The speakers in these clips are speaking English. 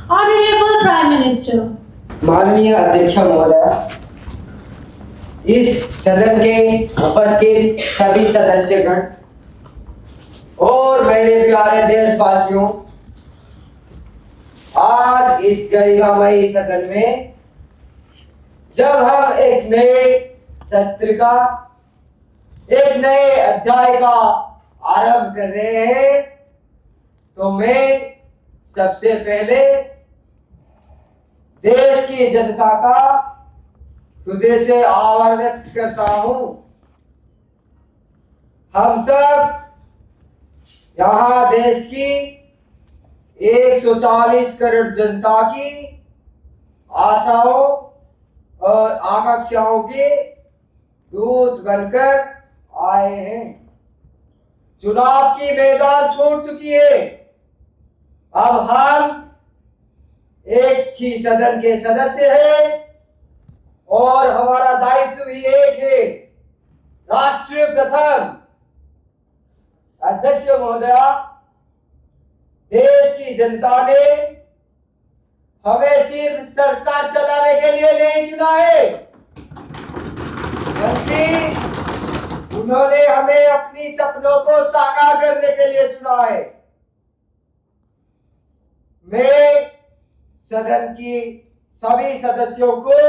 Honorable Prime Minister, माननीय अध्यक्ष महोदय, इस सदन के उपस्थित सभी सदस्यगण और मेरे प्यारे देशवासियों, आज इस गरिमामयी सदन में जब हम एक नए सत्र का, एक नए अध्याय का आरंभ कर रहे हैं, तो मैं सबसे पहले देश की जनता का हृदय से आभार व्यक्त करता हूं। हम सब यहाँ देश की 140 करोड़ जनता की आशाओं और आकांक्षाओं के दूत बनकर आए हैं। चुनाव की मैदान छोड़ चुकी है। अब हम एक ही सदन के सदस्य हैं और हमारा दायित्व भी एक है, राष्ट्र प्रथम। अध्यक्ष महोदया, देश की जनता ने हमें सिर्फ सरकार चलाने के लिए नहीं चुना है, बल्कि उन्होंने हमें अपनी सपनों को साकार करने के लिए चुना है। मैं सदन की सभी सदस्यों को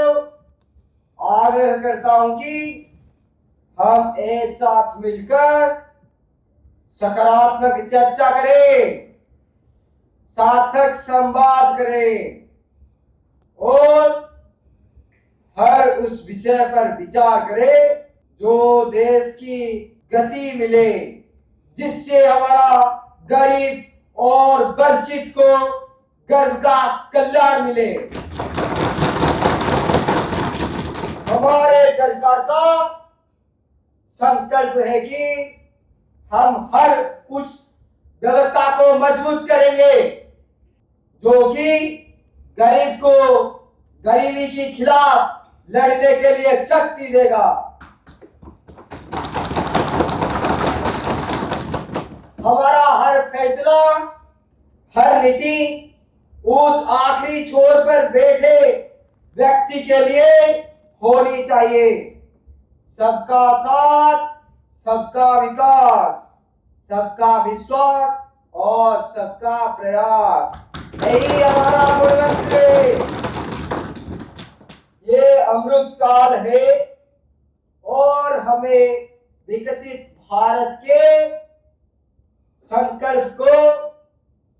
आग्रह करता हूं कि हम एक साथ मिलकर सकारात्मक चर्चा करें, सार्थक संवाद करें और हर उस विषय पर विचार करें जो देश की गति मिले, जिससे हमारा गरीब और वंचित को गर्व का कल्याण मिले। हमारे सरकार का संकल्प है कि हम हर उस व्यवस्था को मजबूत करेंगे जो कि गरीब को गरीबी के खिलाफ लड़ने के लिए शक्ति देगा। हमारा हर फैसला, हर नीति उस आखिरी छोर पर बैठे व्यक्ति के लिए होनी चाहिए। सबका साथ, सबका विकास, सबका विश्वास और सबका प्रयास, यही हमारा मूल मंत्र है। ये अमृत काल है और हमें विकसित भारत के संकल्प को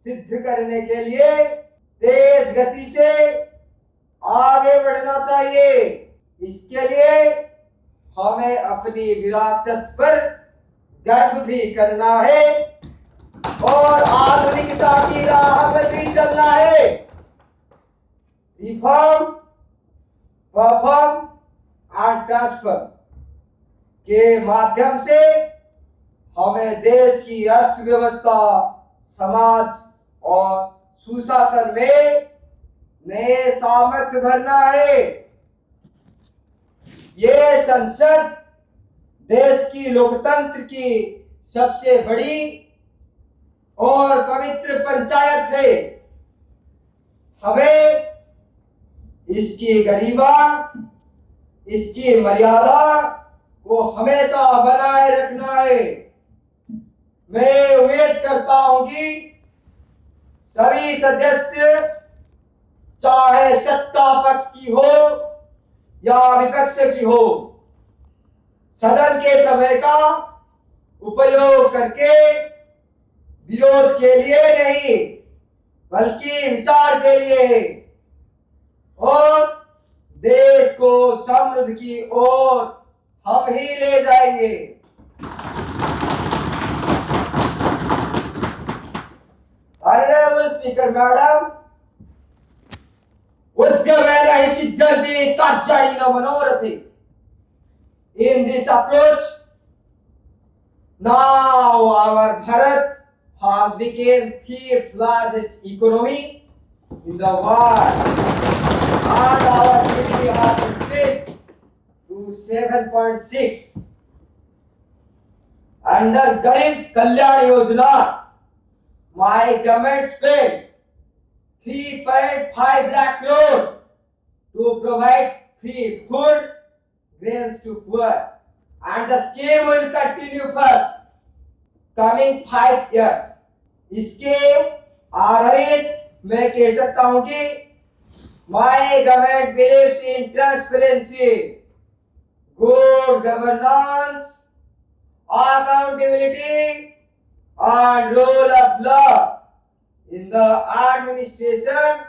सिद्ध करने के लिए तेज गति से आगे बढ़ना चाहिए। इसके लिए हमें अपनी विरासत पर गर्व भी करना है और आधुनिकता की राह पर भी चलना है। रिफॉर्म, परफॉर्म एंड ट्रांसफर के माध्यम से हमें देश की अर्थव्यवस्था, समाज और सुशासन में नए सामर्थ्य भरना है। ये संसद देश की लोकतंत्र की सबसे बड़ी और पवित्र पंचायत है। हमें इसकी गरिमा, इसकी मर्यादा को हमेशा बनाए रखना है। मैं उम्मीद करता हूं कि सभी सदस्य, चाहे सत्ता पक्ष की हो या विपक्ष की हो, सदन के समय का उपयोग करके विरोध के लिए नहीं बल्कि विचार के लिए और देश को समृद्धि की ओर हम ही ले जाएंगे। Honorable Speaker Madam, उद्यमेन हि सिद्ध्यन्ति तच्चैन मनोरथे. In this approach, now our Bharat has become fifth largest economy in the world, and our GDP has increased to 7.6. Under Garib Kalyan Yojana, my government spent 3% 3.5 lakh crore to provide free food, grains to poor. And the scheme will continue for coming 5 years. इसके आधारित मैं कह सकता हूं कि my government believes in transparency, good governance, accountability, and rule of law in the administration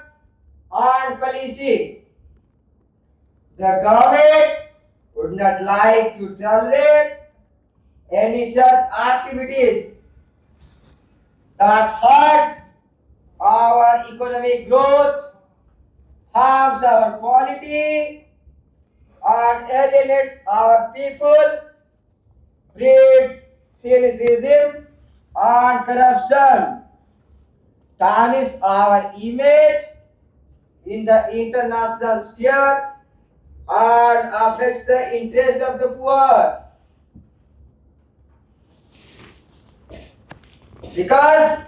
and policy. The government would not like to tolerate any such activities that hurts our economic growth, harms our polity, and alienates our people, breeds cynicism and corruption, tarnishes our image in the international sphere, and affects the interest of the poor. Because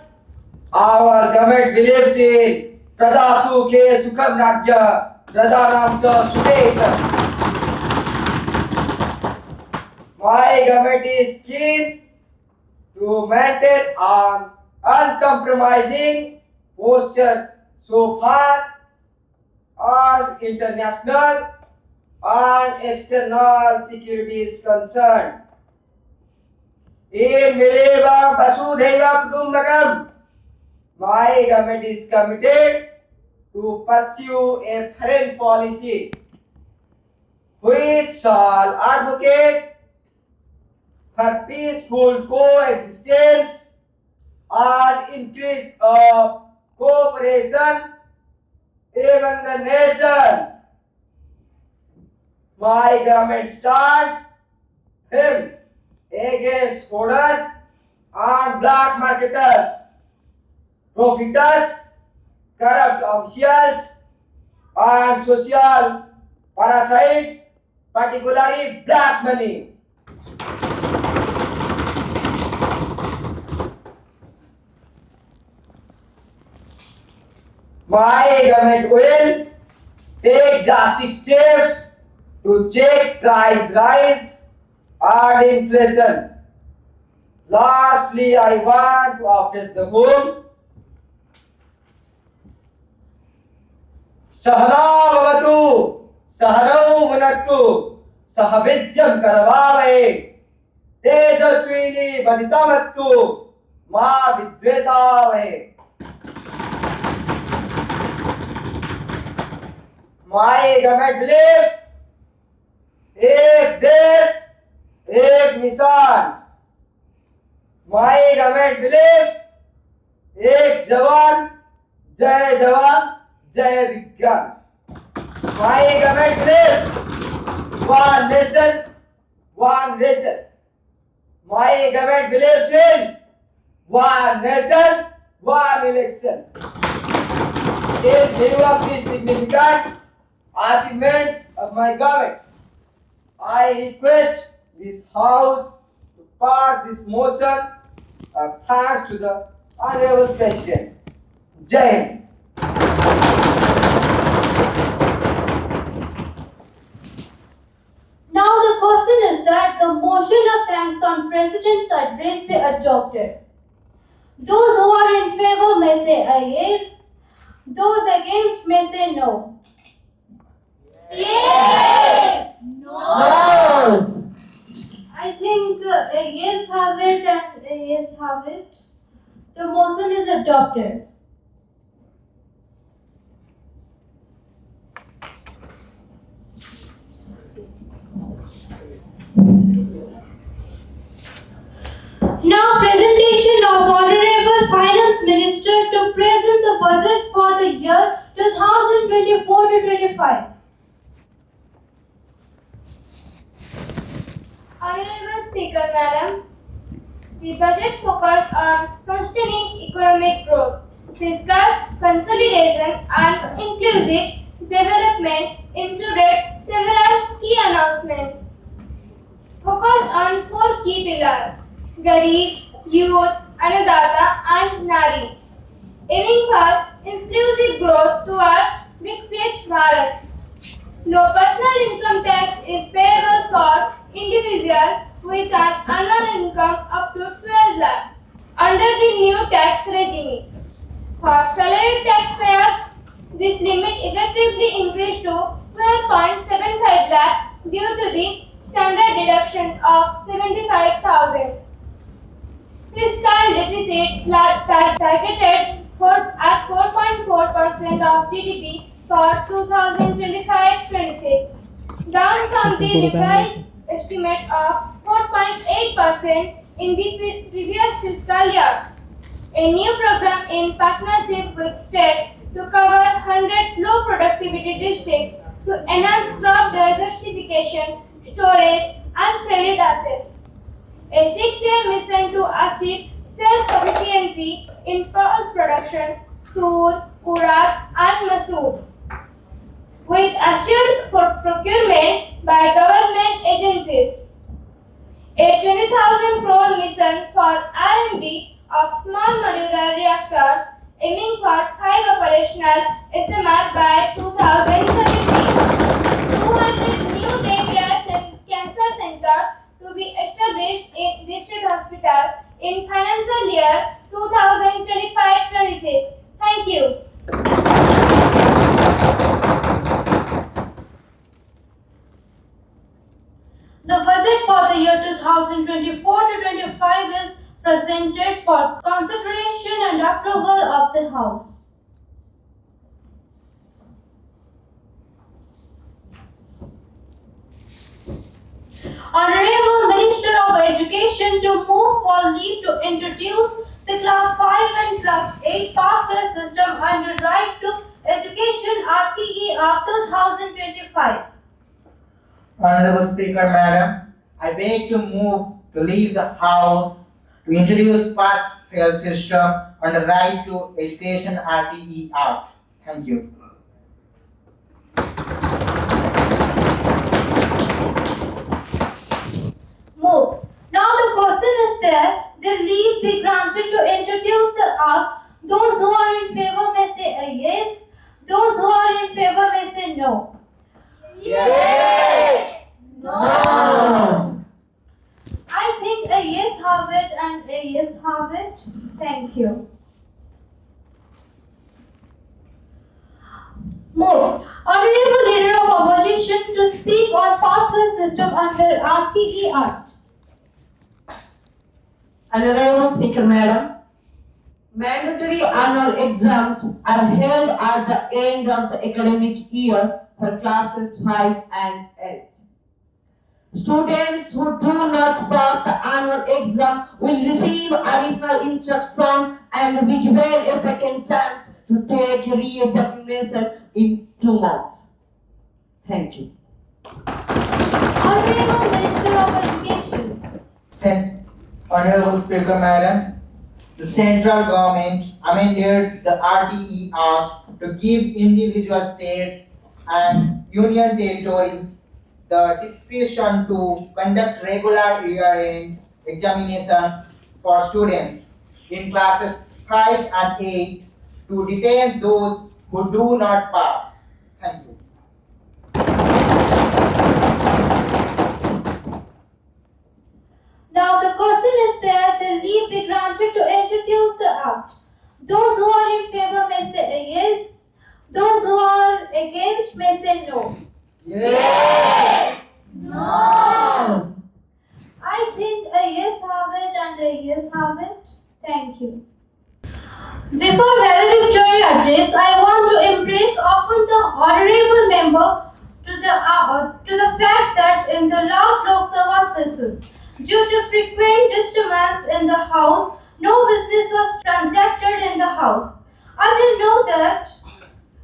our government believes in Praja Sukhe Sukham Rajya, Praja Namcha Sukhe. My government is keen to maintain an uncompromising posture so far as international and external security is concerned. In Mileva Vasudhaiva Kutumbakam, my government is committed to pursue a foreign policy which shall advocate for peaceful coexistence and increase of cooperation among the nations. My government stands firm against fraudsters and black marketers, profiteers, corrupt officials, and social parasites, particularly black money. My government will take drastic steps to check price rise and inflation. Lastly, I want to address the whole Sahana Bhavatu, Sahanau Bhunaktu, Sahavidyam Karavave, Tejaswini Baditamastu, Ma Vidvesave. My government believes एक देश एक निशान. My government believes एक जवान जय विज्ञान. My government believes one nation one ration. My government believes in one nation one election. In view of these significant achievements of my government, I request this House to pass this motion of thanks to the Honorable President. Jai Hind. Now the question is that the motion of thanks on President's address be adopted. Those who are in favor may say yes. Those against may say no. Yes! No. I think a yes have it and a yes have it. The motion is adopted. Now presentation of Honorable Finance Minister to present the budget for the year 2024 to 25. Honorable Speaker, Madam, the budget focused on sustaining economic growth, fiscal consolidation, and inclusive development included several key announcements. Focused on four key pillars: Garib, Youth, Annadata, and Nari, aiming for inclusive growth to No personal income tax is payable for individuals with an annual income up to 12 lakh under the new tax regime. For salaried taxpayers, this limit effectively increased to 12.75 lakh due to the standard deduction of 75,000. Fiscal deficit targeted at 4.4% of GDP for 2025-26, down from the revised estimate of 4.8% in the previous fiscal year. A new program in partnership with state to cover 100 low productivity districts to enhance crop diversification, storage and credit access. A 6-year mission to achieve self-sufficiency in pulse production, tur, urad and masood, with assured procurement by government agencies. A 20,000 crore mission for R&D of small modular reactors aiming for 5 operational SMR by 2017. 200 new daycare cancer centers to be established in district hospital in financial year 2025-26. Thank you. The budget for the year 2024 to 25 is presented for consideration and approval of the House. Honorable Minister of Education to move for leave to introduce the Class 5 and Class 8 pathway system under Right to Education RTE of 2025. Honorable Speaker, Madam, I beg to move to leave the House to introduce pass-fail system on the Right to Education RTE Act. Thank you. Move. Now the question is there, the leave be granted to introduce the act. Those who are in favor may say a yes. Those who are in favor may say no. Yes. No. I think a yes have it and a yes have it. Thank you. Move. Honorable Leader of Opposition to speak on pass-fail system under RTE Act. Honorable Speaker, Madam, mandatory annual exams are held at the end of the academic year for classes 5 and 8. Students who do not pass the annual exam will receive additional instruction and be given a second chance to take re-examination in 2 months. Thank you. Honorable Minister of Education. Honorable Speaker, Madam, the central government amended the RTE Act to give individual states and union territories the discretion to conduct regular year-end examinations for students in classes 5 and 8 to detain those who do not pass. Thank you. Now the question is there, the leave be granted to introduce the act. Those who are in favor may say a yes. Those who are against may say no. Yes. No. I think a yes have it and a yes have it. Thank you. Before valedictory address, I want to impress upon the honorable member to the fact that in the last Lok Sabha session, due to frequent disturbance in the House, no business was transacted in the House. As you know that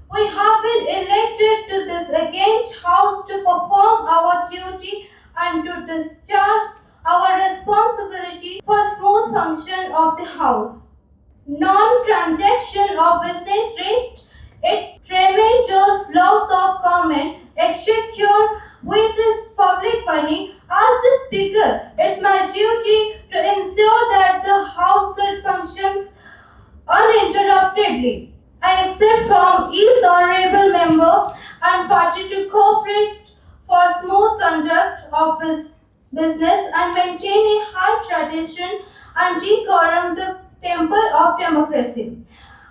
we have been elected to this against House to perform our duty and to discharge our responsibility for smooth function of the House. Non-transaction of business raised a tremendous loss of common exchequer with this public money. As the Speaker, it's my duty to ensure that the House functions uninterruptedly. I accept from each honorable member and party to cooperate for smooth conduct of business and maintain a high tradition and decorum the temple of democracy.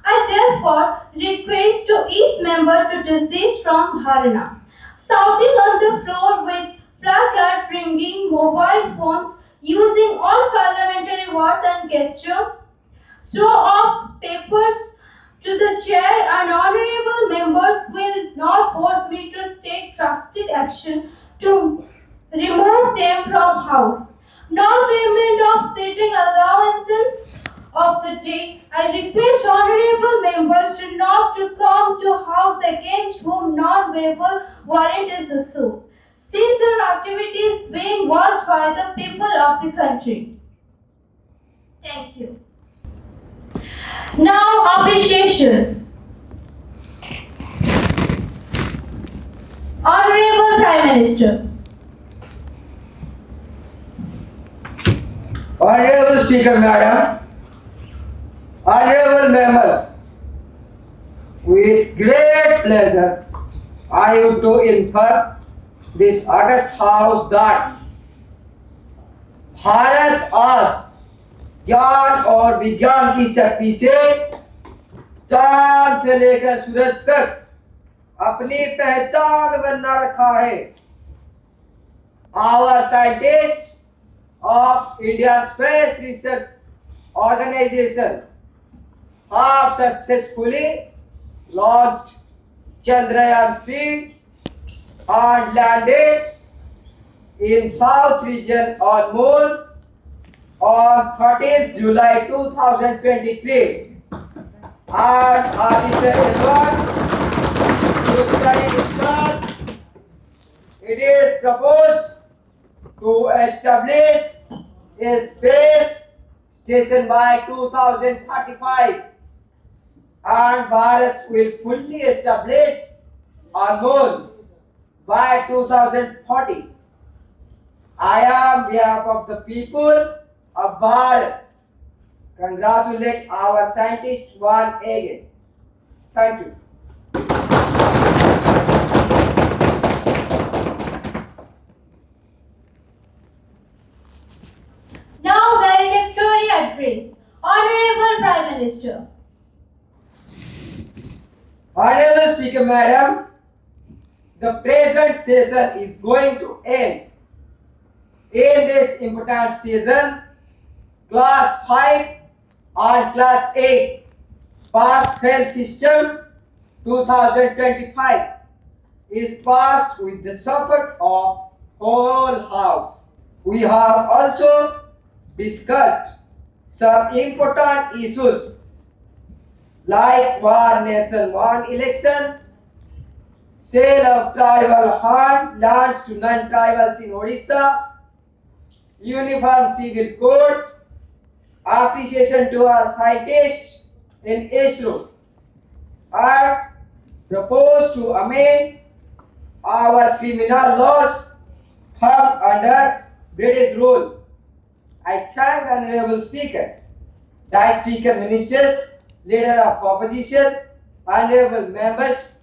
I therefore request to each member to desist from dharana, shouting on the floor with placard, ringing mobile phones, using all parliamentary words and gesture, throw off papers to the chair, and honorable members will not force me to take drastic action to remove them from house. Non-payment of sitting allowances of the day, I request honorable members to not to come to house against whom non-verbal warrant is issued, since their activity is being watched by the people of the country. Thank you. Now, appreciation. Honorable Prime Minister. Honorable Speaker Madam, honorable members, with great pleasure, I would to inform this august house that Bharat आज ज्ञान और विज्ञान की शक्ति से चांद से लेकर सूरज तक अपनी पहचान बना रखा है. Our scientists of Indian Space Research Organization have successfully launched Chandrayaan-3 and landed in South region on Moon on 13th July 2023, and Aditya L1 to study research. It is proposed to establish a space station by 2035, and Bharat will fully established on Moon by 2040. I am behalf of the people of Bharat congratulate our scientists once again. Thank you. Now, valedictory address. Honorable Prime Minister. Honorable Speaker Madam, the present session is going to end. In this important season, Class 5 and Class 8 Pass-Fail System 2025 is passed with the support of whole house. We have also discussed some important issues like War Nation 1 election, sale of tribal lands to non-tribals in Odisha, uniform civil code, appreciation to our scientists in ISRO, and propose to amend our criminal laws from under British rule. I thank Honorable Speaker, Vice Speaker, Ministers, Leader of Opposition, Honorable Members,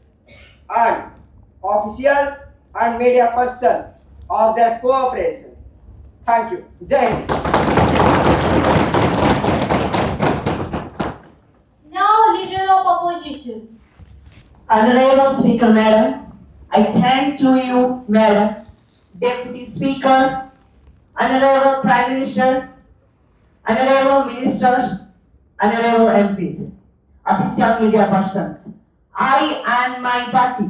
and officials and media persons of their cooperation. Thank you. Jai Hind. Now, Leader of Opposition. Honorable Speaker Madam, I thank to you, Madam, Deputy Speaker, Honorable Prime Minister, Honorable Ministers, Honorable MPs, official media persons. I and my party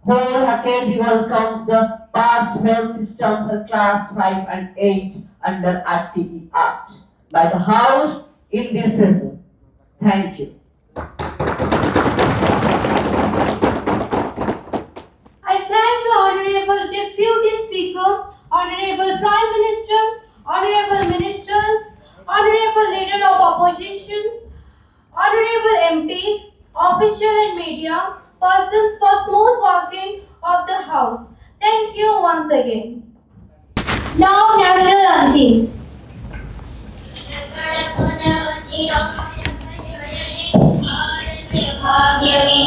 wholeheartedly welcomes the pass-fail system for Class 5 and 8 under RTE Act by the House in this session. Thank you. I thank the Honorable Deputy Speaker, Honorable Prime Minister, Honorable Ministers, Honorable Leader of Opposition, Honorable MPs, official and media persons for smooth working of the House. Thank you once again. Now, National Anthem. Give me